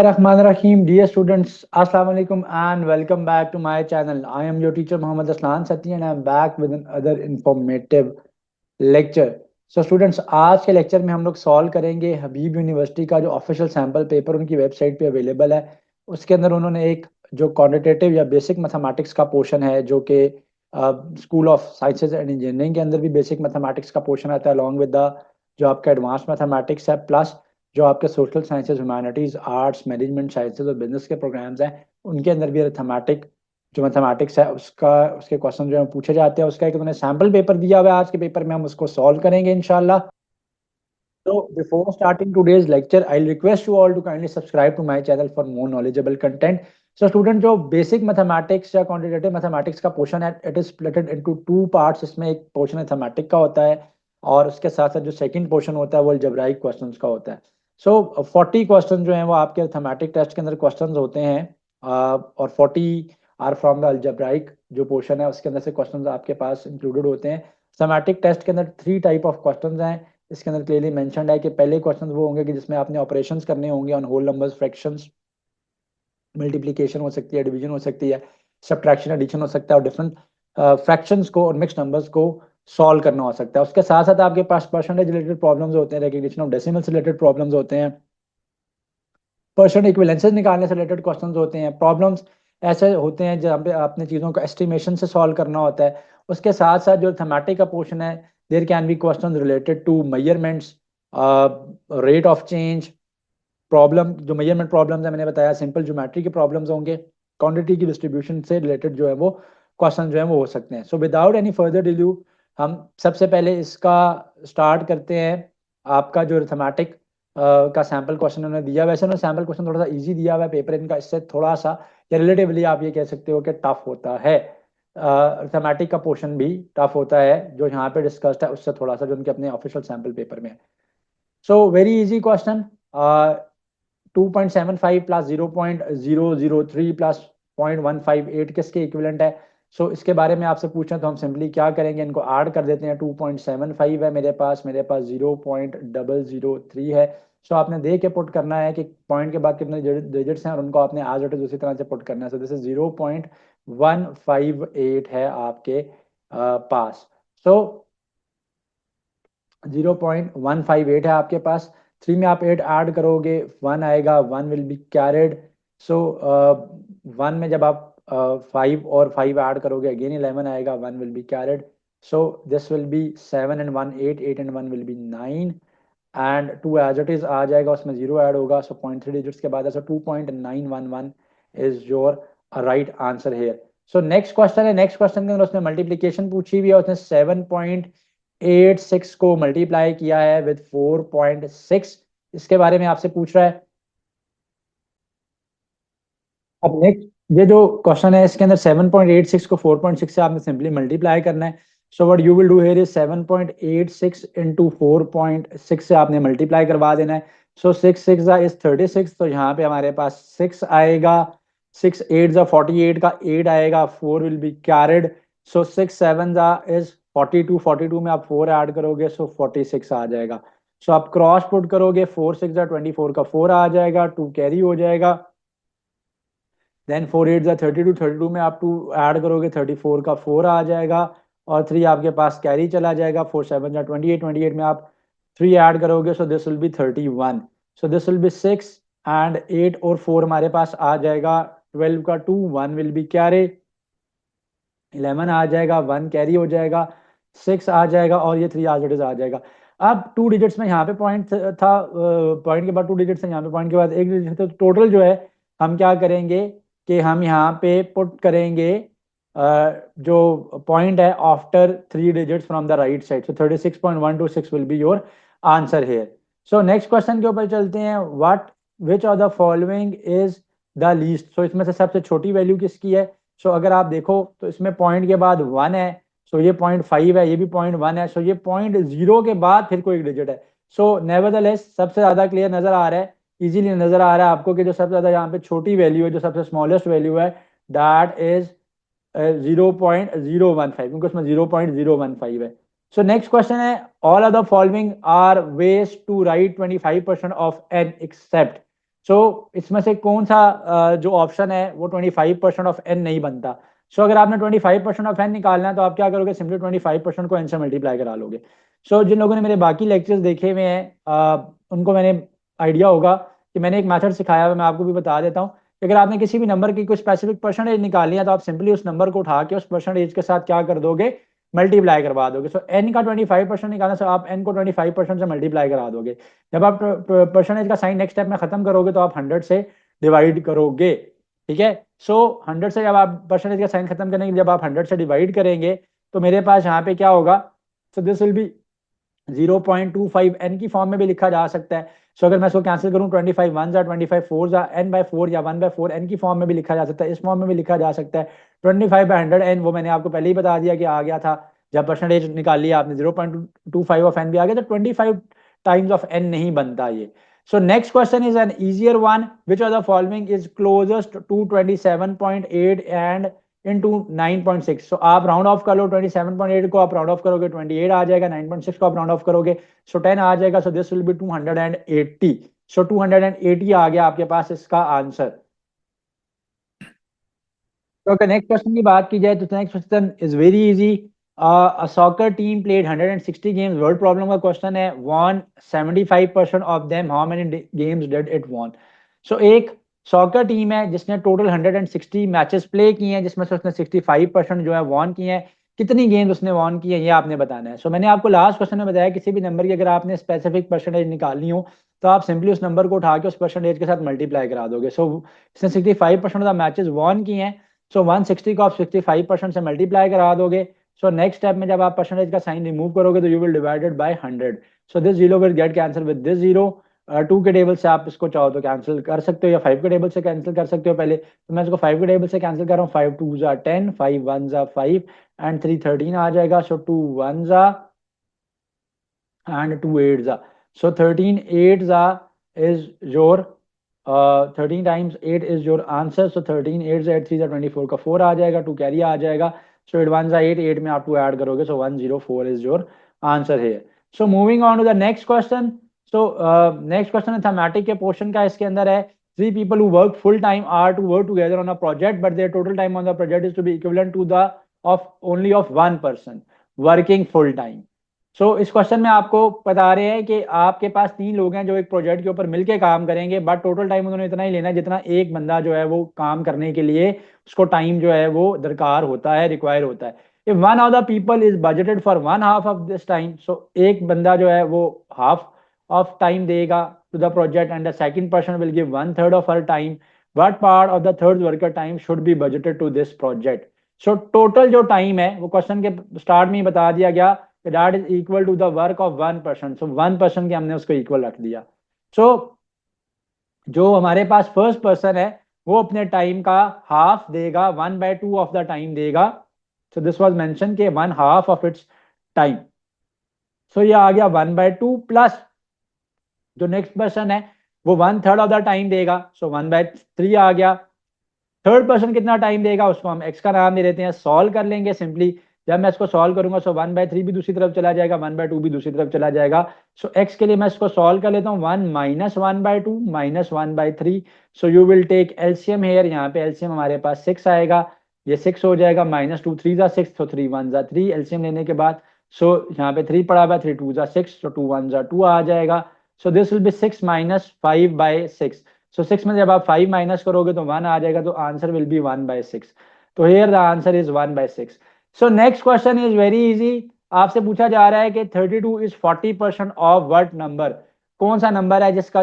Rahim, dear students, Assalamu alaikum and welcome back to my channel. I am your teacher Muhammad Aslan Sati and I am back with another informative lecture. So students, आज के lecture में हम लोग solve करेंगे हबीब university का जो official sample paper उनकी website पे अवेलेबल है। उसके अंदर उन्होंने एक जो क्वांटिटेटिव या बेसिक मैथमेटिक्स का पोर्शन है जो कि school of sciences and engineering के अंदर भी बेसिक मैथमेटिक्स का पोर्शन आता है अलॉन्ग विद द जो आपका एडवांस मैथमेटिक्स है प्लस जो आपके social sciences humanities arts management sciences और बिजनेस के प्रोग्राम्स हैं उनके अंदर भी अरिथमेटिक जो मैथमेटिक्स है उसका उसके क्वेश्चन जो है पूछे जाते हैं। उसका एक उन्होंने सैम्पल पेपर दिया हुआ है, आज के पेपर में हम उसको सॉल्व करेंगे इंशाल्लाह। So before starting today's lecture, I'll request you all to kindly subscribe to my channel for more knowledgeable content. So student जो basic mathematics या quantitative mathematics का पोर्शन है it is splitted into two parts। इसमें एक portion mathematic का होता है और उसके साथ साथ जो सेकंड पोर्शन होता है वो अलजेब्राइक क्वेश्चंस का होता है। सो 40 क्वेश्चन जो हैं वो आपके मैथमेटिक टेस्ट के अंदर क्वेश्चंस होते हैं और 40 आर फ्रॉम द अलजेब्राइक जो पोर्शन है उसके अंदर से क्वेश्चंस आपके पास इंक्लूडेड होते हैं। मैथमेटिक टेस्ट के अंदर 3 टाइप ऑफ क्वेश्चंस हैं। इसके अंदर क्लियरली मेंशनड है कि पहले क्वेश्चन वो होंगे कि जिसमें आपने ऑपरेशंस करने होंगे on whole numbers, fractions, multiplication हो सकती है, डिवीजन हो सकती है, सब्ट्रैक्शन एडिशन हो सकता है और डिफरेंट फ्रैक्शंस को और मिक्स नंबर्स को सॉल्व करना हो सकता है। उसके साथ साथ आपके पास परसेंटेज रिलेटेड प्रॉब्लम्स होते हैं, रिकग्निशन ऑफ डेसिमल से रिलेटेड प्रॉब्लम्स होते हैं, परसेंट इक्विवेलेंसेस निकालने से रिलेटेड क्वेश्चंस होते हैं, प्रॉब्लम्स ऐसे होते हैं जहाँ पे आपने चीज़ों का एस्टिमेशन से सॉल्व करना होता है। उसके साथ साथ जो थेमेटिक का पोर्शन है there can be questions related to measurements, rate of change, problem जो मेजरमेंट प्रॉब्लम्स है मैंने बताया सिंपल ज्योमेट्री के प्रॉब्लम्स होंगे, क्वांटिटी की डिस्ट्रीब्यूशन से रिलेटेड जो है वो क्वेश्चन जो है वो हो सकते हैं। सो विदाउट एनी फर्दर डिल्यू हम सबसे पहले इसका स्टार्ट करते हैं। आपका जो अरिथमेटिक का सैम्पल क्वेश्चन उन्होंने दिया, वैसे उन्होंने सैम्पल क्वेश्चन थोड़ा सा इजी दिया हुआ है, पेपर इनका इससे थोड़ा सा या रिलेटिवली आप ये कह सकते हो कि टफ होता है। अरिथमेटिक का पोर्शन भी टफ होता है जो यहाँ पे डिस्कस्ड है उससे थोड़ा सा जो उनके अपने ऑफिशियल सैम्पल पेपर में है। So very easy question, 2.75 plus 0.003 plus 0.158 किसके इक्विवेलेंट है? सो इसके बारे में आपसे पूछें तो हम सिंपली क्या करेंगे, इनको ऐड कर देते हैं। 2.75 है मेरे पास 0.003 है। सो आपने दे के पुट करना है कि पॉइंट के बाद कितने डिजिट्स हैं और उनको आपने आज इट इज उसी तरह से पुट करना है। सो दिस इज 0.158 है आपके पास। सो 0.158 है आपके पास। 3 में आप 8 ऐड करोगे 1 आएगा, 1 विल बी कैरिड। सो 1 में जब आप 5 और 5 ऐड करोगे अगेन 11 आएगा, 1 will be carried. So this will be 7 and 1 8, 8 and 1 will be 9 and 2 as it is आ जाएगा, उसमें 0 ऐड होगा। सो 0.3 डिजिट्स के बाद ऐसा 2.911 is your right answer here. So next question है, नेक्स्ट क्वेश्चन के अंदर उसने मल्टीप्लीकेशन पूछी हुई है, उसने 7.86 को मल्टीप्लाई किया है विद 4.6, इसके बारे में आपसे पूछ रहा है। अब नेक्स्ट ये जो क्वेश्चन है इसके अंदर 7.86 को 4.6 से आपने सिंपली मल्टीप्लाई करना है। So what you will do here is 7.86 into 4.6 से आपने मल्टीप्लाई करवा देना है। सो 6 6 इज 36, तो यहाँ पे हमारे पास 6 आएगा, 6 8 48 का 8 आएगा, 4 will be carried. So 6 7 is 42, 42 में आप 4 ऐड करोगे सो 46 आ जाएगा। सो आप क्रॉस पुट करोगे, 4 6 24 का 4 आ जाएगा, 2 कैरी हो जाएगा। देन 4 8 32, 32 में आप 2 ऐड करोगे 34 का 4 आ जाएगा और 3 आपके पास कैरी चला जाएगा। 4 7 28, 28 में आप 3 ऐड करोगे सो this will B 31। So this will be 6 and 8 और 4 हमारे पास आ जाएगा। 12 का 2, 1 विल बी कैरी, 11 आ जाएगा, 1 कैरी हो जाएगा, 6 आ जाएगा और ये 3 आज इट इज आ जाएगा। अब 2 डिजिट्स में यहाँ पे पॉइंट था, पॉइंट के बाद 2 डिजिट्स है, यहाँ पे पॉइंट के बाद 1 डिजिट, तो टोटल जो है हम क्या करेंगे कि हम यहाँ पे पुट करेंगे जो पॉइंट है after 3 digits from the right side. So 36.126 will be your answer here. So next question के ऊपर चलते हैं। What which of the following is the least? So इसमें से सबसे छोटी वैल्यू किसकी है? सो अगर आप देखो तो इसमें पॉइंट के बाद 1 है, सो ये 0.5 है, ये भी 0.1 है, सो ये 0.0 के बाद फिर कोई डिजिट है। सो नेवरदलेस सबसे ज्यादा क्लियर नजर आ रहा है, इजीली नजर आ रहा है आपको कि जो सबसे ज्यादा यहाँ पे छोटी वैल्यू है, जो सबसे स्मॉलेस्ट वैल्यू है, दैट इज 0.015, क्योंकि उसमें 0.015 है। सो नेक्स्ट क्वेश्चन है, all of the following are ways to write 25% of an except. So इसमें से कौन सा जो ऑप्शन है वो 25% ऑफ एन नहीं बनता। सो अगर आपने 25% ऑफ एन निकालना है तो आप क्या करोगे, सिंपली 25% को एन से मल्टीप्लाई करा लोगे। सो जिन लोगों ने मेरे बाकी लेक्चर्स देखे हुए हैं उनको मैंने आइडिया होगा कि मैंने एक मेथड सिखाया है, मैं आपको भी बता देता हूँ कि अगर आपने किसी भी नंबर की कोई स्पेसिफिक परसेंटेज निकालनी है तो आप सिंपली उस नंबर को उठा के उस परसेंटेज के साथ क्या कर दोगे, मल्टीप्लाई करवा दोगे। सो एन का 25% निकालना, सो आप एन को 25% से मल्टीप्लाई करा दोगे। जब आप परसेंटेज का साइन नेक्स्ट स्टेप में खत्म करोगे तो आप 100 से डिवाइड करोगे। ठीक है, सो 100 से जब आप परसेंटेज का साइन खत्म करेंगे, जब आप 100 से डिवाइड करेंगे तो मेरे पास यहाँ पे क्या होगा, so this will be 0.25 n की फॉर्म में भी लिखा जा सकता है। सो अगर मैं इसको कैंसिल करूँ, 25 वन जा 25 फोर जा एन बाय फोर या 1/4 एन की फॉर्म में भी लिखा जा सकता है, इस फॉर्म में भी लिखा जा सकता है। 25/100 एन वो मैंने आपको पहले ही बता दिया कि आ गया था, जब परसेंटेज निकाल लिया आपने 0.25 ऑफ एन भी आ गया, तो 25 टाइम्स ऑफ एन नहीं बनता ये। So next question is an easier one. Which of the following is closest to 27.8 and into 9.6? So आप राउंड ऑफ कर लो, 27.8 को आप राउंड ऑफ करोगे 28 आ जाएगा, 9.6 को आप राउंड ऑफ करोगे सो 10 आ जाएगा। सो दिस विल बी 280। सो 280 आ गया आपके पास इसका आंसर। तो अगर नेक्स्ट क्वेश्चन की बात की जाए तो next question is very easy. A soccer team played 160 games, word problem का क्वेश्चन है, won 75% of them, how many games did it won. So एक सॉकर टीम है जिसने टोटल 160 मैचेस प्ले किए हैं, जिसमें से उसने 65% जो है वॉन किए हैं। कितनी गेम्स उसने वॉन की है ये आपने बताना है। सो मैंने आपको लास्ट क्वेश्चन में बताया किसी भी नंबर की अगर आपने स्पेसिफिक परसेंटेज निकालनी हो तो आप सिंपली उस नंबर को उठा के उस परसेंटेज के साथ मल्टीप्लाई करा दोगे। सो इसने 65% ऑफ द मैचेस वॉन किए हैं, सो 160 को आप 65% से मल्टीप्लाई करा दोगे। सो नेक्स्ट स्टेप में जब आप परसेंटेज का साइन रिमूव करोगे तो you will divided by 100। So this zero will get cancel with this zero. 2 के टेबल से आप इसको चाहो तो कैंसिल कर सकते हो या 5 के टेबल से कैंसिल कर सकते हो। पहले तो मैं इसको 5 के टेबल से कैंसिल कर रहा हूँ, 5 2 जा 10, 5 1 जा 5 एंड 3 13 आ जाएगा। सो 2 1 जा and 2 8s are. So 13 8s are is your 13 times 8 is your answer. So 13 8s 8 3 24 का 4 आ जाएगा, 2 कैरी आ जाएगा। So 8 1 8 8 में आप 2 ऐड करोगे, so 104 is your answer here. So moving on to the next question. So next question है थैमेटिक के portion का, इसके अंदर है three people who work full time are to work together on a project but their total time on the project is to be equivalent to the of only of one person working full time. सो इस question में आपको बता रहे हैं कि आपके पास 3 लोग हैं जो एक प्रोजेक्ट के ऊपर मिलके काम करेंगे, बट टोटल टाइम उन्होंने इतना ही लेना है जितना एक बंदा जो है वो काम करने के लिए उसको टाइम जो है वो दरकार होता है, रिक्वायर होता है। If one of the people is budgeted for one half of this time, so एक बंदा जो है वो हाफ ऑफ टाइम देगा to the project and the second person will give 1/3 of her time, what part of the third worker time should be budgeted to this project. So total जो time है वो question के start में ही बता दिया गया, that is equal to the work of one person. So one person के हमने उसको इक्वल रख दिया। सो जो हमारे पास फर्स्ट पर्सन है वो अपने टाइम का हाफ देगा, 1/2 ऑफ द टाइम देगा। सो दिस वाज मेंशन के 1/2 ऑफ इट्स टाइम। सो ये आ गया 1/2 प्लस जो नेक्स्ट पर्सन है वो 1/3 ऑफ द टाइम देगा, सो 1/3 आ गया। थर्ड पर्सन कितना टाइम देगा उसको हम एक्स का नाम दे देते हैं, सॉल्व कर लेंगे सिंपली। जब मैं इसको सॉल्व करूंगा सो 1/3 भी दूसरी तरफ चला जाएगा, 1/2 भी दूसरी तरफ चला जाएगा। सो एक्स के लिए मैं इसको सॉल्व कर लेता हूँ, 1 minus 1/2 minus 1/3। So you will take LCM here, यहाँ पे एलसीएम हमारे पास 6 आएगा, ये 6 हो जाएगा, माइनस 2 3 जा 6, तो 3 1 जा 3 एलसीएम लेने के बाद। सो यहाँ पे 3 पड़ा हुआ, 3 2 जा 6, तो 2 1 जा 2 आ जाएगा। सो दिस विल बी 6 माइनस 5/6। सो 6 में जब आप 5 माइनस करोगे तो 1 आ जाएगा, तो आंसर विल बी 1/6। तो here the answer is 1/6। So next question is very easy. आपसे पूछा जा रहा है कि 32 इज 40% ऑफ व्हाट नंबर। कौन सा नंबर है जिसका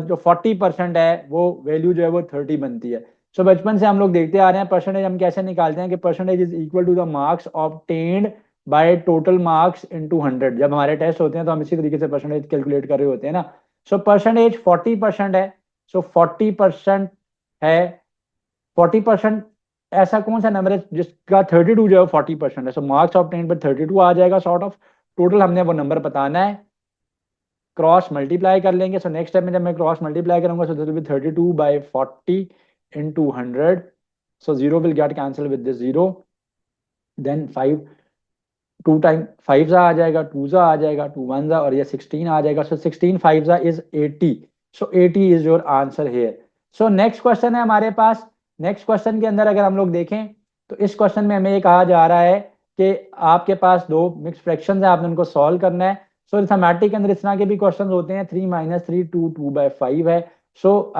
जो 40% है वो वैल्यू जो है वो 30 बनती है। सो बचपन से हम लोग देखते आ रहे हैं परसेंटेज हम कैसे निकालते हैं कि percentage is equal to the marks obtained by total marks into 100। जब हमारे टेस्ट होते हैं तो हम इसी तरीके से परसेंटेज कैलकुलेट कर रहे होते हैं ना। सो परसेंटेज 40% है, सो 40% है, 40% ऐसा कौन सा नंबर है जिसका 32 जो है 40% है। सो मार्क्स ऑब्टेन्ड पर 32 आ जाएगा सॉर्ट ऑफ। टोटल हमने वो नंबर बताना है, क्रॉस मल्टीप्लाई कर लेंगे। सो नेक्स्ट स्टेप में जब मैं क्रॉस मल्टीप्लाई करूंगा so this will be 32/40 into 100। So zero will get cancel with this zero, then 5 2 time 5 जा आ जाएगा, 2 जा आ जाएगा, 2 1 जा और ये 16 आ जाएगा। सो 16 5 जा is 80। So 80 is your answer here. So next question है हमारे पास। नेक्स्ट क्वेश्चन के अंदर अगर हम लोग देखें तो इस क्वेश्चन में हमें ये कहा जा रहा है कि आपके पास दो मिक्स फ्रैक्शंस है, आपने उनको सॉल्व करना है। सो अरिथमेटिक के अंदर इस तरह के भी क्वेश्चन होते हैं, 3 - 3 2 2/5 है। सो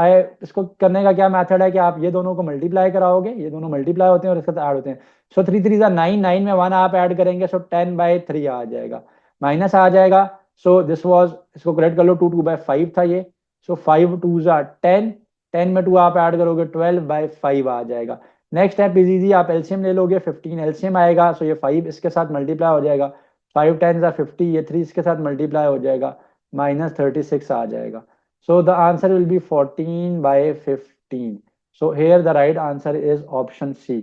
इसको करने का क्या मेथड है कि आप ये दोनों को मल्टीप्लाई कराओगे, ये दोनों मल्टीप्लाई होते हैं और इसके साथ ऐड होते हैं। सो 3 3 9, 9 में 1 आप ऐड करेंगे, सो 10/3 आ जाएगा, माइनस आ जाएगा। सो दिस वाज, इसको करेक्ट कर लो, 2 2/5 था ये। सो 5 2 10, 10 में 2 आप ऐड करोगे, 12/5 आ जाएगा। नेक्स्ट स्टेप इज इजी, आप एलसीएम ले लोगे, 15 एलसीएम आएगा। सो ये 5 इसके साथ मल्टीप्लाई हो जाएगा, 5 10 50, ये 3 इसके साथ मल्टीप्लाई हो जाएगा, -36 आ जाएगा। So the answer will be 14/15। So here the right answer is option C.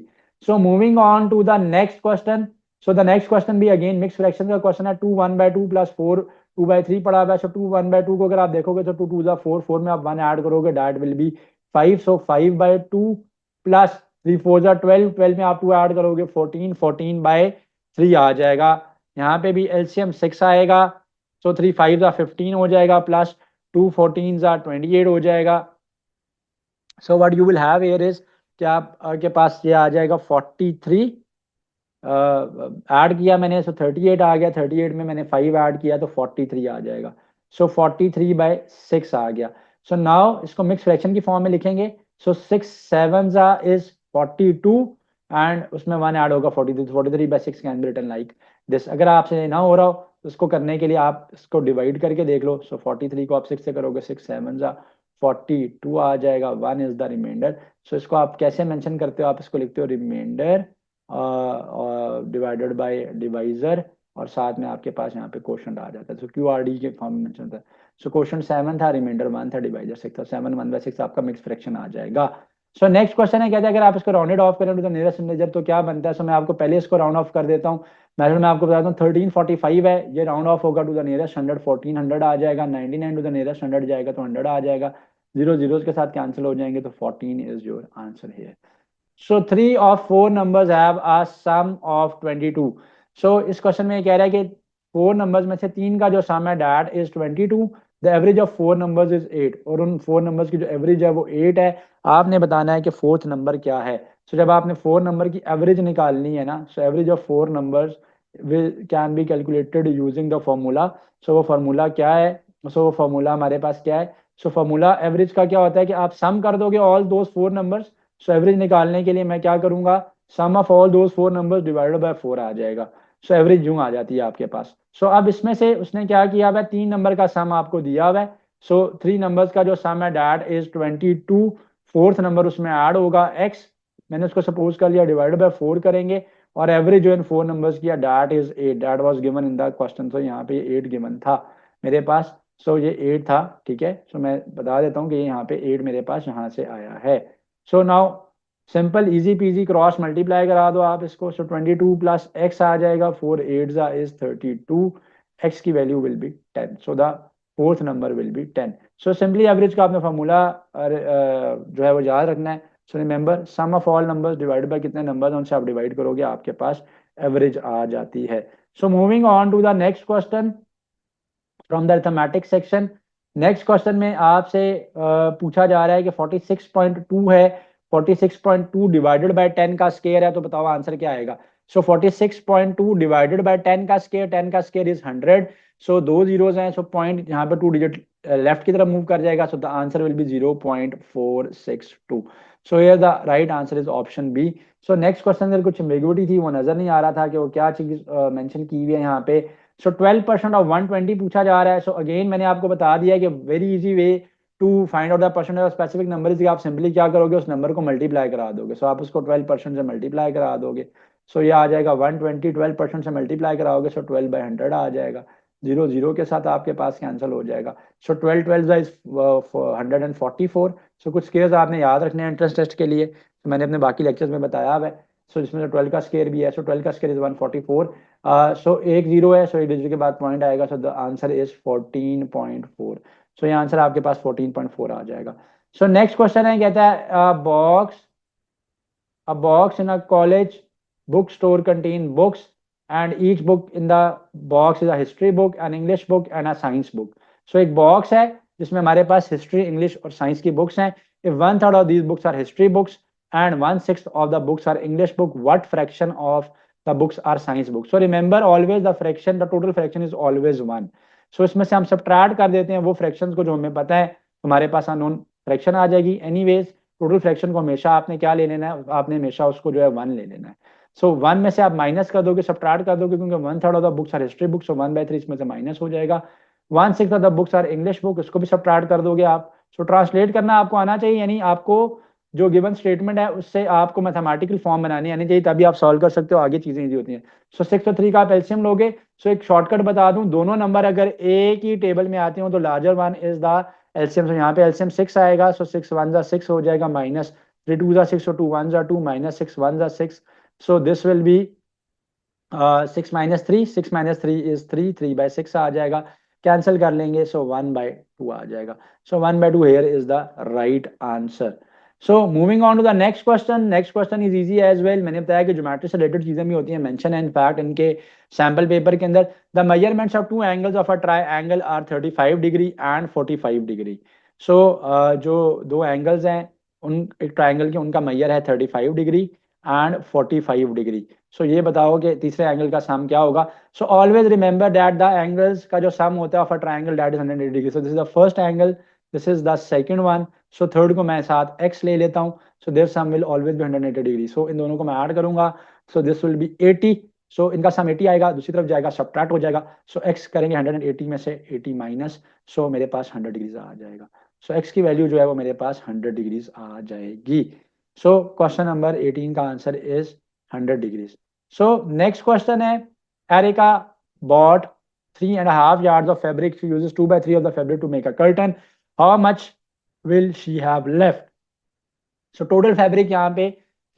So moving on to the next question. So the next question भी अगेन मिक्स फ्रैक्शन का क्वेश्चन है। 2 1/2 + 4 2/3 पड़ा हुआ है। सो 2 1/2 को अगर आप देखोगे तो 2 2 4, 4 में आप 1 ऐड करोगे, दैट विल बी 5। सो 5/2 + 3 4 12, 12 में आप 2 ऐड करोगे, 14, 14/3 आ जाएगा। यहाँ पे भी एलसीएम 6 आएगा। सो 3 5 15 हो जाएगा, प्लस 2 14 28 हो जाएगा। So what you will have here is कि आपके पास ये आ जाएगा 43, ऐड किया मैंने, सो 38 आ गया, 38 में मैंने 5 ऐड किया तो 43 आ जाएगा। सो 43/6 आ गया। सो नाउ इसको मिक्स फ्रैक्शन की फॉर्म में लिखेंगे। सो 6 7 इज 42 एंड उसमें 1 ऐड होगा, 43, 43/6 can be written like this. अगर आपसे ना हो रहा हो तो इसको करने के लिए आप इसको डिवाइड करके देख लो। सो 43 को आप 6 से करोगे, 6 7 42 आ जाएगा, 1 इज द रिमाइंडर। सो इसको आप कैसे मेंशन करते हो, आप इसको लिखते हो रिमाइंडर डिवाइडेड बाय डिवाइजर, और साथ में आपके पास यहाँ पे क्वेश्चन आ जाता है। सो क्यू आर डी के फॉर्म में मेंशन होता है। सो क्वेश्चन 7 था, रिमाइंडर 1 था, डिवाइजर 6 था, 7 1/6 आपका मिक्स फ्रैक्शन आ जाएगा। सो नेक्स्ट क्वेश्चन है, कहते हैं अगर आप इसको राउंडेड ऑफ करें टू द नियरेस्ट इंटीजर तो क्या बनता है। सो मैं आपको पहले इसको राउंड ऑफ कर देता हूँ। मेथड में आपको बताता हूँ, 1345 है, ये राउंड ऑफ होगा टू द नियरेस्ट 100, 1400 आ जाएगा। 99 टू द नियरेस्ट 100 जाएगा तो 100 आ जाएगा। जीरो जीरो के साथ कैंसिल हो जाएंगे तो 14 is your answer here. So 3 of 4 numbers have a sum of 22. So इस क्वेश्चन में ये कह रहा है कि 4 नंबर्स में से 3 का जो सम है that is 22, the average of 4 numbers is 8, और उन 4 नंबर्स की जो एवरेज है वो 8 है। आपने बताना है कि फोर्थ नंबर क्या है। सो जब आपने 4 नंबर की एवरेज निकालनी है ना, so average of 4 numbers can be calculated using the formula. So वो फार्मूला क्या है, सो वो फार्मूला हमारे पास क्या है। सो फार्मूला एवरेज का क्या होता है कि आप सम कर दोगे all those 4 numbers. So average निकालने के लिए मैं क्या करूंगा, sum of all those 4 numbers divided by 4 आ जाएगा। सो एवरेज यूं आ जाती है आपके पास। सो अब इसमें से उसने क्या किया हुआ है, 3 नंबर का सम आपको दिया हुआ है। सो 3 नंबर्स का जो सम है दैट इज 22। फोर्थ नंबर उसमें ऐड होगा x, मैंने उसको सपोज कर लिया, डिवाइडेड बाय 4 करेंगे, और एवरेज जो इन 4 नंबर्स किया that is 8, that was given in the question. So यहाँ पे 8 गिवन था मेरे पास। सो ये 8 था, ठीक है। सो मैं बता देता हूँ कि यहाँ पे 8 मेरे पास यहाँ से आया है। So now simple easy PG cross multiply करा दो आप इसको। सो 22 + x आ जाएगा, 4 8 इज 32, x की value will be 10। So the fourth number will be 10। So simply average का आपने फार्मूला जो है वो याद रखना है। So remember sum of all numbers divide by कितने नंबर उनसे आप डिवाइड करोगे, आपके पास एवरेज आ जाती है। So moving on to the next question from the arithmetic section. Next question में आपसे पूछा जा रहा है कि 46.2 है, 46.2 डिवाइडेड बाय 10 का स्क्वायर है, तो बताओ आंसर क्या आएगा। सो 46.2 डिवाइडेड बाय 10 का स्क्वायर, 10 का स्क्वायर इज 100। सो दो जीरोज हैं, सो पॉइंट यहाँ पे 2 डिजिट लेफ्ट की तरफ मूव कर जाएगा। So the answer will be 0.462। So here the right answer is option B. So next question में कुछ एम्बिग्युइटी थी, वो नजर नहीं आ रहा था कि वो क्या चीज मेंशन की हुई है यहाँ पे। सो 12% ऑफ 120 पूछा जा रहा है। सो अगेन मैंने आपको बता दिया है कि very easy way to find out the percentage of specific number is, आप सिंपली क्या करोगे, उस नंबर को मल्टीप्लाई करा दोगे। सो आप उसको 12% से मल्टीप्लाई करा दोगे। सो ये आ जाएगा 120, 12% से मल्टीप्लाई कराओगे, सो 12/100 आ जाएगा। जीरो जीरो के साथ आपके पास कैंसिल हो जाएगा। सो 12 12 इज 144। सो कुछ स्केयर्स आपने याद रखने हैं इंट्रेंस टेस्ट के लिए, तो मैंने अपने बाकी लेक्चर्स में बताया है। सो इसमें 12 का स्केयर भी है। सो 12 का स्केयर इज 144। सो एक जीरो है, सो एक डिजिट के बाद पॉइंट आएगा। सो द आंसर इज 14.4। सो ये आंसर आपके पास 14.4 आ जाएगा। सो नेक्स्ट क्वेश्चन है, कहता है a box in a college bookstore contain books, and each book in the box is a history book, an English book and a science book. So एक box है जिसमें हमारे पास हिस्ट्री, इंग्लिश और science की books हैं. If 1/3 of these books our history books and 1/6 of the books are English book, what fraction of the books are science books? So remember always the total fraction is always 1. So इसमें से हम subtract कर देते हैं वो fractions को जो हमें पता है, हमारे पास unknown fraction आ जाएगी. Anyways total fraction को हमेशा आपने क्या ले लेना है, आपने हमेशा उसको जो है 1 ले लेना है. So 1 में से आप माइनस कर दोगे, subtract कर दोगे, क्योंकि 1/3 of the books are history books, so 1/3 इसमें से माइनस हो जाएगा. 1/6 of the books are English book, इसको भी subtract कर दोगे आप. So ट्रांसलेट करना आपको आना चाहिए, यानी आपको जो गिवन स्टेटमेंट है उससे आपको मैथमेटिकल फॉर्म बनानी आनी चाहिए, तभी आप सॉल्व कर सकते हो, आगे चीजें इजी होती हैं. सो 6 और 3 का आप एलसीएम लोगे. सो एक शॉर्टकट बता दूं, दोनों नंबर अगर एक ही टेबल में आते हो तो larger one is the LCM. So यहाँ पे एलसीएम 6 आएगा. सो 6 1 जा 6 हो जाएगा, माइनस 3 2 जा 6, सो 2 1 जा 2, माइनस 6 1 जा 6. सो this will be 6 minus 3, 6 minus 3 is 3, 3/6 आ जाएगा. कैंसिल कर लेंगे, सो 1/2 आ जाएगा. सो 1/2 here is the right answer. So moving on to the next question. Next question is easy as well. मैंने बताया कि ज्योमेट्री से रिलेटेड चीजें भी होती हैं, मेंशन है इनफैक्ट इनके सैंपल पेपर के अंदर. The measurements of two angles of a triangle are 35 degree and 45 degree. So जो दो एंगल्स हैं उन एक ट्रायंगल के, उनका मेजर है 35 डिग्री एंड 45 डिग्री. सो ये बताओ कि तीसरे एंगल का सम क्या होगा. So always remember that the angles का जो सम होता है of a triangle that is 180 degree. So this is the first angle, this is the second one. So third को मैं साथ x ले लेता हूँ. So their sum will always be 180 degree. So इन दोनों को मैं ऐड करूंगा. So this will be 80. So इनका सम 80 आएगा, दूसरी तरफ जाएगा, सब्ट्रैक्ट हो जाएगा. सो x करेंगे 180 में से 80 माइनस, सो मेरे पास 100 डिग्रीज आ जाएगा. सो x की वैल्यू जो है वो मेरे पास 100 डिग्रीज आ जाएगी. सो क्वेश्चन नंबर 18 का answer is 100 degrees. So next question है, Erica bought 3.5 yards of fabric. She uses 2/3 of the fabric to make a curtain. How much will she have left? So total fabric यहाँ पे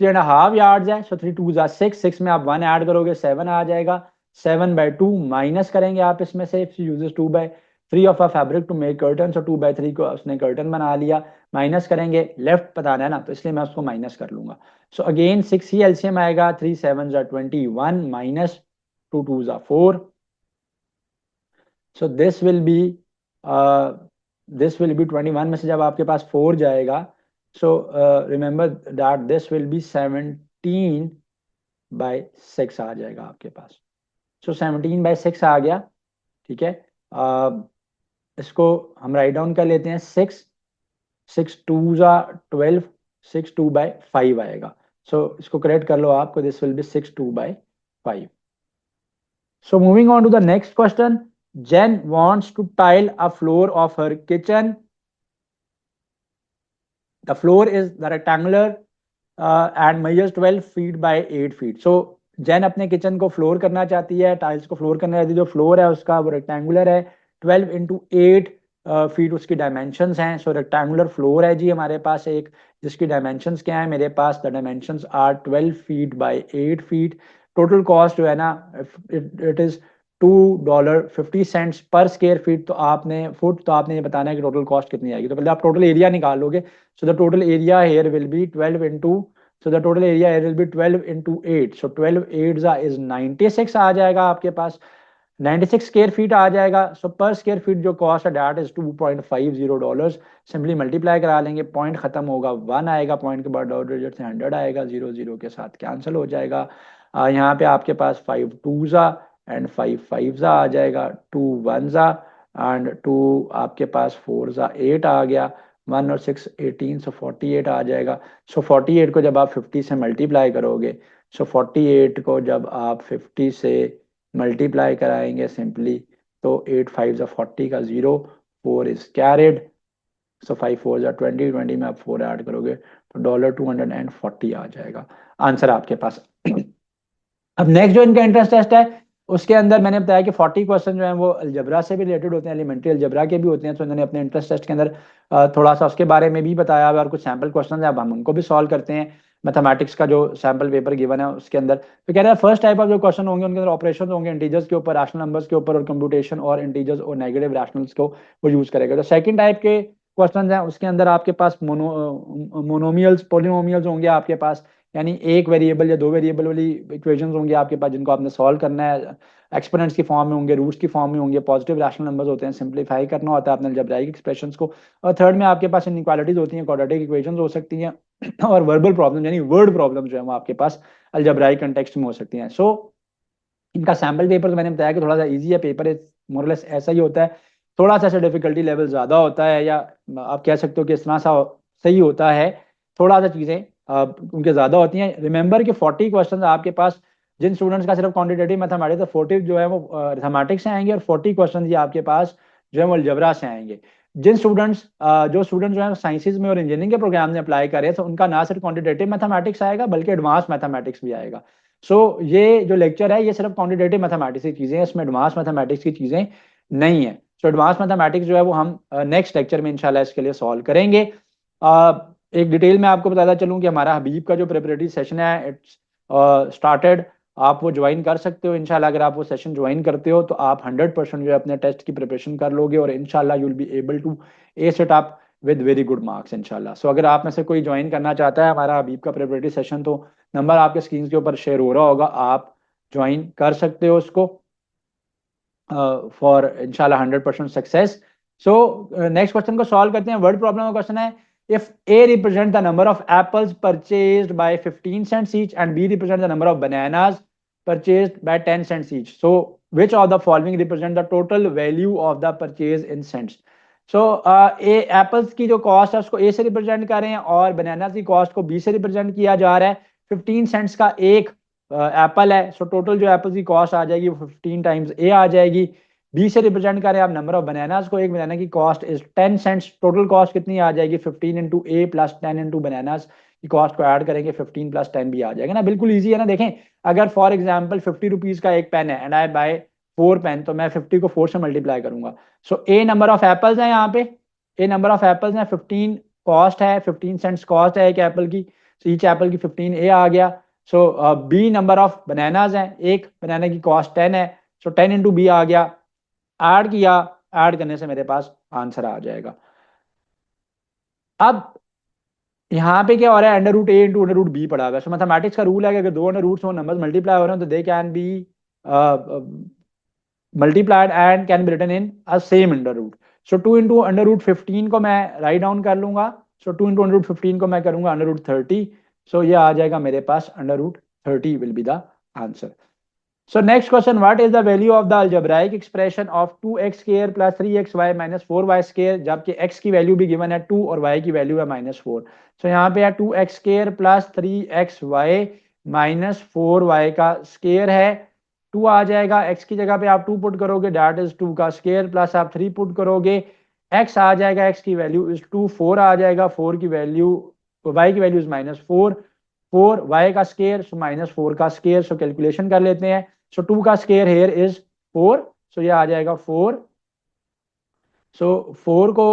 3.5 yards है. So 3 2 6, 6 में आप 1 add करोगे 7 आ जाएगा. 7/2 minus करेंगे आप इसमें से. She uses 2/3 of a fabric to make curtain. So 2/3 को उसने कर्टन बना लिया. माइनस करेंगे, लेफ्ट बताना है ना, तो इसलिए मैं उसको माइनस कर लूंगा. सो अगेन 6 ही एलसीएम आएगा. 3 7 21 minus 2 2 4. So this will B 21 में से जब आपके पास 4 जाएगा, so remember that this will B 17/6 आ जाएगा आपके पास. सो 17/6 आ गया. ठीक है, इसको हम राइट डाउन कर लेते हैं. 6 2 12, 6 2/5 आएगा. सो इसको करेक्ट कर लो आपको, this will be 6 2/5. So moving on to the next question. Jen wants to tile a floor of her kitchen. The floor is the rectangular and measures 12 feet by 8 feet. So Jen अपने kitchen को floor करना चाहती है, tiles को floor करना चाहती है. जो फ्लोर है उसका वो रेक्टेंगुलर है, 12 × 8 फीट उसकी डायमेंशंस हैं. सो रेक्टेंगुलर फ्लोर है जी हमारे पास एक, जिसकी डायमेंशंस क्या है मेरे पास, the dimensions are 12 feet by 8 feet. Total cost जो है ना, इट इज $2.50 पर स्क्वायर फीट. तो आपने फुट, तो आपने ये बताना है कि टोटल कॉस्ट कितनी आएगी. तो पहले आप टोटल एरिया निकाल लोगे. So the total area here will be 12 into, so the total area here will be 12 × 8. so 12 8 is 96 आ जाएगा आपके पास. 96 स्क्वायर फीट आ जाएगा. सो पर स्क्वायर फीट जो कॉस्ट है दैट इज $2.50. सिंपली मल्टीप्लाई करा लेंगे, पॉइंट खत्म होगा, 1 आएगा, पॉइंट के बाद डॉट डिजिट से 100 आएगा, 0 0 के साथ कैंसिल हो जाएगा. यहाँ पे आपके पास 5 2s एंड 5 5s आ जाएगा, 2 1s एंड 2 आपके पास 4s 8 आ गया, 1 और 6 18, सो 48 आ जाएगा. सो 48 को जब आप 50 से मल्टीप्लाई करोगे, सो 48 को जब आप 50 से मल्टीप्लाई कराएंगे सिंपली, तो 8 5 40 का 0, 4 इज कैरिड. सो 5 4 20, 20 में आप 4 ऐड करोगे तो $240 आ जाएगा आंसर आपके पास. अब नेक्स्ट जो इनका इंटरेस्ट टेस्ट है, उसके अंदर मैंने बताया कि 40 क्वेश्चन जो है वो अलजबरा से भी रिलेटेड होते हैं, एलिमेंट्री अलजबरा के भी होते हैं. तो इन्होंने अपने इंटरेस्ट टेस्ट के अंदर थोड़ा सा उसके बारे में भी बताया हुआ, और कुछ सैम्पल क्वेश्चन है, अब हम उनको भी सॉल्व करते हैं. मैथमेटिक्स का जो सैम्पल पेपर गिवन है उसके अंदर तो कह रहा है फर्स्ट टाइप ऑफ जो क्वेश्चन होंगे उनके अंदर ऑपरेशन होंगे इंटीजर्स के ऊपर, रैशनल नंबर्स के ऊपर, और कंप्यूटेशन और इंटीजर्स और नेगेटिव रैशनल्स को वो यूज करेगा. तो सेकंड टाइप के क्वेश्चन हैं उसके अंदर आपके पास मोनोमियल्स पोलिनोमियल्स होंगे आपके पास, यानी एक वेरिएबल या दो वेरिएबल वाली इक्वेशंस होंगे आपके पास जिनको आपने सॉल्व करना है। एक्सपोनेंट्स की फॉर्म में होंगे, रूट्स की फॉर्म में होंगे, पॉजिटिव रैशनल नंबर्स होते हैं, सिंपलीफाई करना होता है अपने अलजेब्राइक एक्सप्रेशंस को। और थर्ड में आपके पास इनइक्वालिटीज होती हैं, क्वाड्रेटिक इक्वेशंस हो सकती हैं और वर्बल प्रॉब्लम यानी वर्ड प्रॉब्लम जो है वो आपके पास अलजेब्राइक कंटेक्स्ट में हो सकती हैं। सो इनका सैम्पल पेपर तो मैंने बताया कि थोड़ा सा इजी है, पेपर मोरलेस ऐसा ही होता है, थोड़ा सा डिफिकल्टी लेवल ज़्यादा होता है, या आप कह सकते हो कि इस तरह सा सही होता है, थोड़ा सा चीज़ें उनके ज़्यादा होती हैं। रिमेंबर कि 40 क्वेश्चन आपके पास, जिन स्टूडेंट्स का सिर्फ क्वान्टिटेटिव मैथमेटिक्स तो 40 जो है वो मैथमेटिक्स से आएंगे, और 40 क्वेश्चन ये आपके पास जो है वो अलजबरा से आएंगे। जिन स्टूडेंट्स जो स्टूडेंट्स जो है साइंसेज में और इंजीनियरिंग के प्रोग्राम में अप्लाई कर रहे हैं, तो उनका ना सिर्फ क्वान्टिटेटिव मैथमेटिक्स आएगा बल्कि एडवांस मैथमेटिक्स भी आएगा। सो ये जो लेक्चर है ये सिर्फ क्वान्टिटेटिव मैथमेटिक्स की चीज़ें हैं, इसमें एडवांस मैथमेटिक्स की चीज़ें नहीं है। सो एडवांस मैथमेटिक्स जो है वो हम नेक्स्ट लेक्चर में इंशाल्लाह इसके लिए सॉल्व करेंगे। एक डिटेल में आपको बताता चलूँ कि हमारा हबीब का जो प्रिपरेटरी सेशन है इट्स स्टार्टेड, आप वो ज्वाइन कर सकते हो इंशाल्लाह। अगर आप वो सेशन ज्वाइन करते हो तो आप 100% जो है अपने टेस्ट की प्रिपरेशन कर लोगे और इंशाल्लाह you will be able to ace it up with very good marks इंशाल्लाह। सो अगर आप में से कोई ज्वाइन करना चाहता है हमारा हबीब का प्रिपरेटरी सेशन, तो नंबर आपके स्क्रीन के ऊपर शेयर हो रहा होगा, आप ज्वाइन कर सकते हो उसको फॉर इंशाल्लाह 100% सक्सेस। सो नेक्स्ट क्वेश्चन को सॉल्व करते हैं। वर्ड प्रॉब्लम का क्वेश्चन है, if A represent the number of apples purchased by 15 cents each and B represent the number of bananas purchased by 10 cents each, so which of the following represent the total value of the purchase in cents? So A apples की जो cost है उसको A से represent कर रहे हैं और bananas की कॉस्ट को B से रिप्रेजेंट किया जा रहा है। 15 सेंट्स का एक एप्पल है, सो टोटल जो एप्पल की कॉस्ट आ जाएगी वो 15 टाइम्स ए आ जाएगी। बी से रिप्रेजेंट करें आप नंबर ऑफ बनानास को, एक बनाना की cost is 10 cents, total cost कितनी आ जाएगी 15 into a plus 10 into bananas की कॉस्ट को ऐड करेंगे 15 प्लस 10 भी आ जाएगा ना, बिल्कुल ईजी है ना। देखें अगर फॉर एग्जाम्पल 50 रुपीज का एक पेन है एंड आई बाय 4 पेन, तो मैं 50 को 4 से मल्टीप्लाई करूंगा। सो ए नंबर ऑफ एप्पल्स है यहाँ पे, ए नंबर ऑफ एप्पल्स है, 15 कॉस्ट है, 15 सेंट्स कॉस्ट है एक एप्पल की, so ईच एप्पल की 15 ए आ गया। सो बी नंबर ऑफ बनानाज है, एक बनाना की कॉस्ट 10 है, सो 10 इंटू बी आ गया, ऐड किया, ऐड करने से मेरे पास आंसर आ जाएगा। अब यहाँ पे क्या हो रहा है, अंडर रूट ए इंटू अंडर रूट बी पड़ा हुआ है। सो मैथमेटिक्स का रूल है कि अगर दो अंडर रूट्स हो, नंबर्स मल्टीप्लाई हो रहे हैं, तो they can be multiplied and can be written in a same under root. So 2 into under root 15 को मैं राइट डाउन कर लूंगा, सो 2 इंटू अंडर रूट 15 को मैं करूंगा अंडर रूट 30, सो ये आ जाएगा मेरे पास under root 30 will be the answer. So next question, what is the value of the algebraic expression of 2x square plus 3xy minus 4y square, जबकि x की वैल्यू भी गिवन है 2 और y की वैल्यू है -4। सो यहाँ पे है 2x square plus 3xy minus 4y का स्केयर है, 2 आ जाएगा, x की जगह पे आप 2 पुट करोगे डैट इज 2 का स्केयर, प्लस आप 3 पुट करोगे, x आ जाएगा, x की वैल्यू इज 2, 4 आ जाएगा, 4 की वैल्यू y की वैल्यू इज -4, 4 y का स्केयर, सो -4 का स्केयर। सो कैलकुलेशन कर लेते हैं। सो 2 का स्केयर हेयर इज 4, सो ये आ जाएगा 4। सो 4 को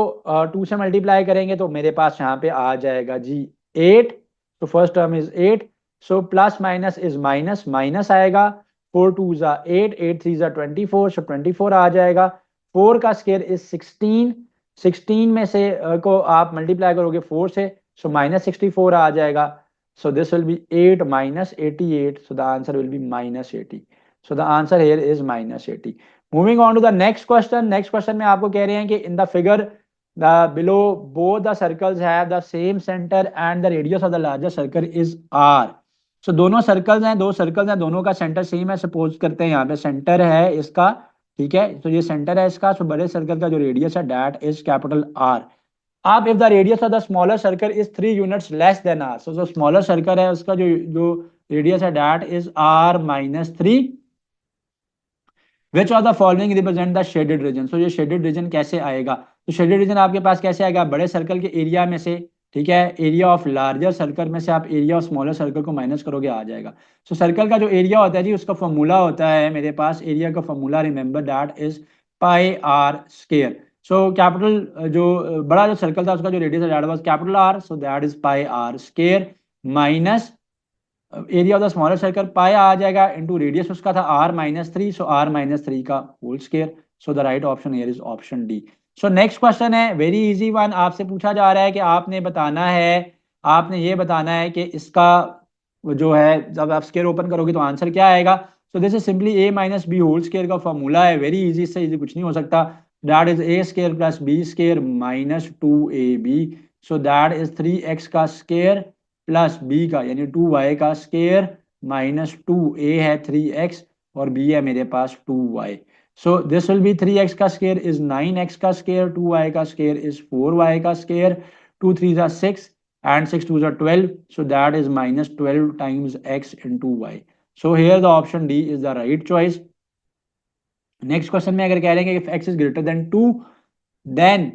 2 से मल्टीप्लाई करेंगे तो मेरे पास यहाँ पे आ जाएगा जी 8, तो first term is 8। So plus minus is minus, minus आएगा, 4 2 जा 8, 8 3 जा 24, सो 24 आ जाएगा। 4 का स्केयर इज 16, 16 में से को आप मल्टीप्लाई करोगे 4 से, सो -64 आ जाएगा। So this will be 8 minus 88. So the answer will be -80. So the answer here is -80. Moving on to the next question. Next question में आपको कह रहे हैं कि in the figure the below both the circles have the same center and the radius of the larger circle is r. So दोनों circles हैं, दो circles हैं, दोनों का सेंटर सेम है। सपोज करते हैं यहाँ पे सेंटर है इसका, ठीक है, तो ये सेंटर है इसका। सो बड़े सर्कल का जो रेडियस है दैट इज कैपिटल आर। अब if the radius of the smaller circle is 3 units less than R, so जो स्मॉलर सर्कल है उसका जो जो रेडियस है that is R -3, which of the following represent the shaded region. So ये shaded reason कैसे आएगा, तो शेडेड रीजन आपके पास कैसे आएगा, बड़े सर्कल के एरिया में से, ठीक है, एरिया ऑफ लार्जर सर्कल में से आप एरिया ऑफ स्मॉलर सर्कल को माइनस करोगे आ जाएगा। सो सर्कल का जो एरिया होता है जी उसका फॉर्मूला होता है मेरे पास, एरिया का formula remember that is pi R square. So capital जो बड़ा जो सर्कल था उसका जो रेडियस है that was capital R, so that is pi R square minus area of the smaller circle pi आ जाएगा इनटू रेडियस उसका था r -3, सो r -3 का whole square. So the right option here is option D. So next question है very easy one, आपसे पूछा जा रहा है कि आपने ये बताना है कि इसका जो है, जब आप स्केयर ओपन करोगे तो आंसर क्या आएगा। So this is simply a minus b whole square का फॉर्मूला है, वेरी इजी, इससे इजी कुछ नहीं हो सकता। That is a square plus b square minus 2ab। So that is 3x का स्केयर प्लस b का यानी 2y का स्केयर माइनस 2a है 3x और b है मेरे पास 2y। So this will be 3x का square is 9x का square, 2y का square is 4y का square, 2 3 are 6 and 6 2 are 12. So that is minus 12 times x into y. So here the option D is the right choice. Next question में अगर कह रहे हैं कि if x is greater than 2, then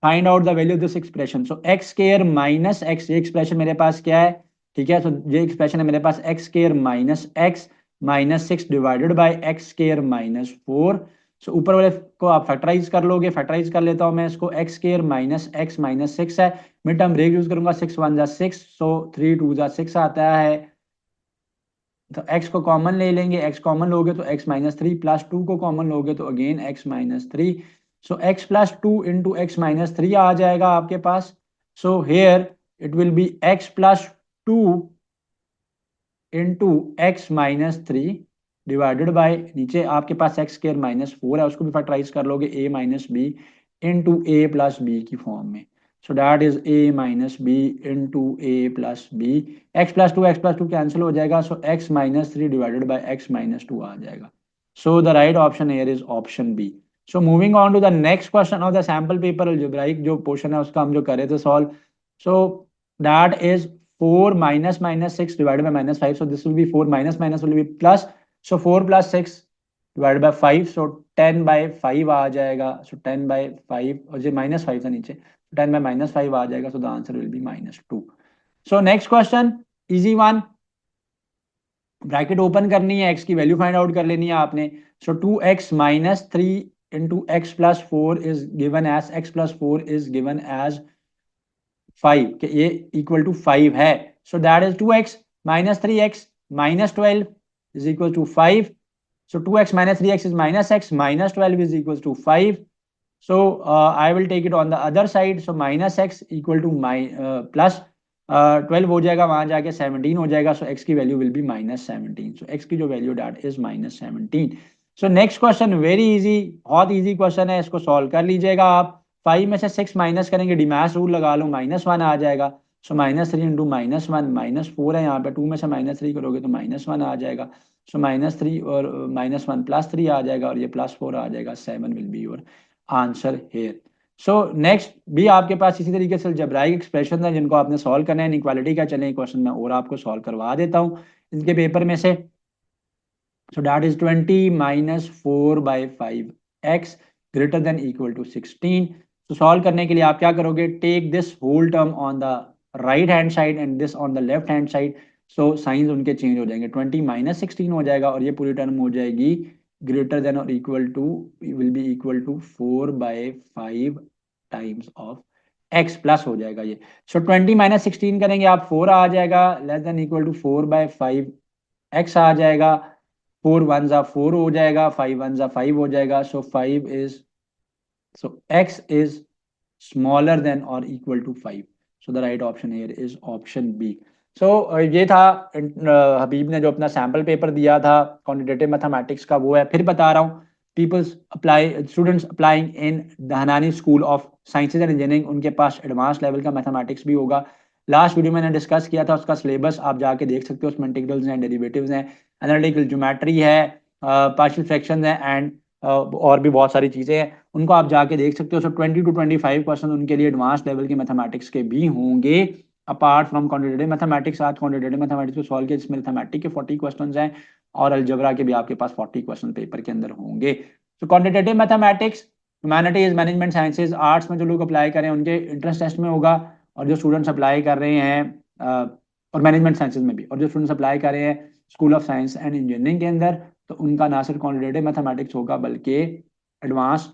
find out the value of this expression. So x square minus x, ये expression मेरे पास क्या है, ठीक है। सो ये एक्सप्रेशन है मेरे पास x square minus x minus 6 divided by x square minus 4। So ऊपर वाले को आप फैक्टराइज कर लोगे, फैक्टराइज कर लेता हूं मैं इसको, x square minus x minus 6 है, मिड टर्म ब्रेक यूज करूंगा, 6 1 जा 6, सो 3 2 जा 6 आता है। तो x को कॉमन ले लेंगे, x कॉमन लोगे तो x माइनस 3 प्लस 2 को कॉमन लोगे तो again x minus 3। So x plus 2 into x minus 3 आ जाएगा आपके पास। So here it will be x plus 2 into x minus 3 divided by, नीचे आपके पास एक्स स्क्वायर माइनस 4 है, उसको भी फैक्टराइज कर लोगे, a minus b into a plus b की फॉर्म में। So that is a minus b into a plus b. X plus two cancel हो जाएगा, so x minus 3 divided by x minus 2 आ जाएगा। So the right option here is option B. So moving on to the next question of the sample paper, algebraic जो portion है उसका हम जो कर रहे थे solve. So that is 4 minus minus 6 divided by minus 5. So this will be 4 minus minus will be plus. So 4 plus 6 divided by 5. So 10 by 5 आ जाएगा. So 10 by 5 और ये minus 5 था नीचे. 10 by minus 5 आ जाएगा. So the answer will be minus 2. So next question, easy one. Bracket open करनी है, x की value find out कर लेनी है आपने। So 2x minus 3 into x plus 4 is given as, x plus 4 is given as 5 कि ये equal to 5 है। So that is 2x minus 3x minus 12 is equal to 5। So 2x minus 3x is minus x minus 12 is equal to 5। So I will take it on the other side. So minus x equal to plus 12 हो जाएगा, वहां जाके 17 हो जाएगा। सो x की value will B minus 17। So x की जो value that is minus 17। So next question very easy, बहुत इजी क्वेश्चन है, इसको सॉल्व कर लीजिएगा आप। 5 में से 6 माइनस करेंगे, डिमैश रूल लगा लो, माइनस 1 आ जाएगा। So minus 3 into minus 1 minus 4 है यहाँ पे, 2 में से माइनस 3 करोगे तो माइनस 1 आ जाएगा। सो माइनस 3 और माइनस 1 प्लस 3 आ जाएगा और ये प्लस 4 आ जाएगा। 7 will be your answer here. So next भी आपके पास इसी तरीके से अलजेब्राइक एक्सप्रेशन है जिनको आपने सॉल्व करना है इनइक्वालिटी का। चलें क्वेश्चन मैं और आपको सॉल्व करवा देता हूँ इनके पेपर में से। So that is 20 minus 4 by 5x greater than equal to 16. So solve करने के लिए आप क्या करोगे, take this whole term on the right hand side and this on the left hand side. So science उनके change हो जाएंगे, 20 minus 16 हो जाएगा और ये पूरी टर्म हो जाएगी greater than or equal to, will be equal to 4 by 5 times of x plus हो जाएगा ये। सो 20 माइनस 16 करेंगे आप, 4 आ जाएगा, less than equal to 4 by 5 x आ जाएगा। 4 1 जा 4 हो जाएगा, 5 1 जा 5 हो जाएगा। So 5 is, so x is smaller than और equal to 5। So the right option here is option B. So ये था हबीब ने जो अपना सैम्पल पेपर दिया था क्वांटिटेटिव मैथमेटिक्स का, वो है। फिर बता रहा हूँ, peoples apply, students applying in दहनानी school of sciences and engineering, उनके पास एडवांस लेवल का मैथमेटिक्स भी होगा। लास्ट वीडियो मैंने डिस्कस किया था, उसका सिलेबस आप जाके देख सकते हो, उसमें इंटीग्रल्स हैं, डेरिवेटिव्स हैं, एनालिटिकल ज्योमेट्री है, पार्शियल फ्रैक्शंस हैं एंड और भी बहुत सारी चीज़ें हैं, उनको आप जाके देख सकते हो। सो 20 to 25 क्वेश्चन उनके लिए एडवांस लेवल के मैथमेटिक्स के भी होंगे अपार्ट फ्रॉम क्वांटिटेटिव मैथमेटिक्स। आज क्वांटिटेटिव मैथमेटिक्स को सॉल्व किया जिसमें मैथमेटिक्स के 40 क्वेश्चन हैं और अलजेब्रा के भी आपके पास 40 क्वेश्चन पेपर के अंदर होंगे। तो quantitative mathematics, humanities, management sciences, arts में जो लोग अप्लाई करें उनके इंट्रेंस टेस्ट में होगा, और जो स्टूडेंट्स अप्लाई कर रहे हैं और मैनेजमेंट साइंसेज में भी, और जो स्टूडेंट्स अप्लाई कर रहे हैं school of science and engineering के अंदर, तो उनका ना सिर्फ क्वांटिटेटिव मैथमेटिक्स होगा बल्कि एडवांस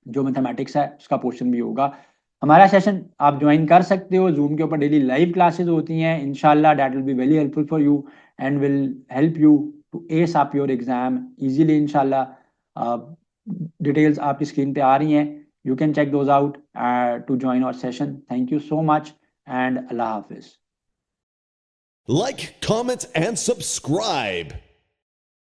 जो मैथमेटिक्स है उसका पोर्शन भी होगा। हमारा सेशन आप ज्वाइन कर सकते हो, जूम के ऊपर डेली लाइव क्लासेस होती हैं। इंशाल्लाह that will be very helpful for you and will help you to ace up your exam easily इंशाल्लाह। डिटेल्स आपकी स्क्रीन पे आ रही हैं, you can check those out to join our session. Thank you so much and अल्लाह हाफिज। Like, comment, and subscribe.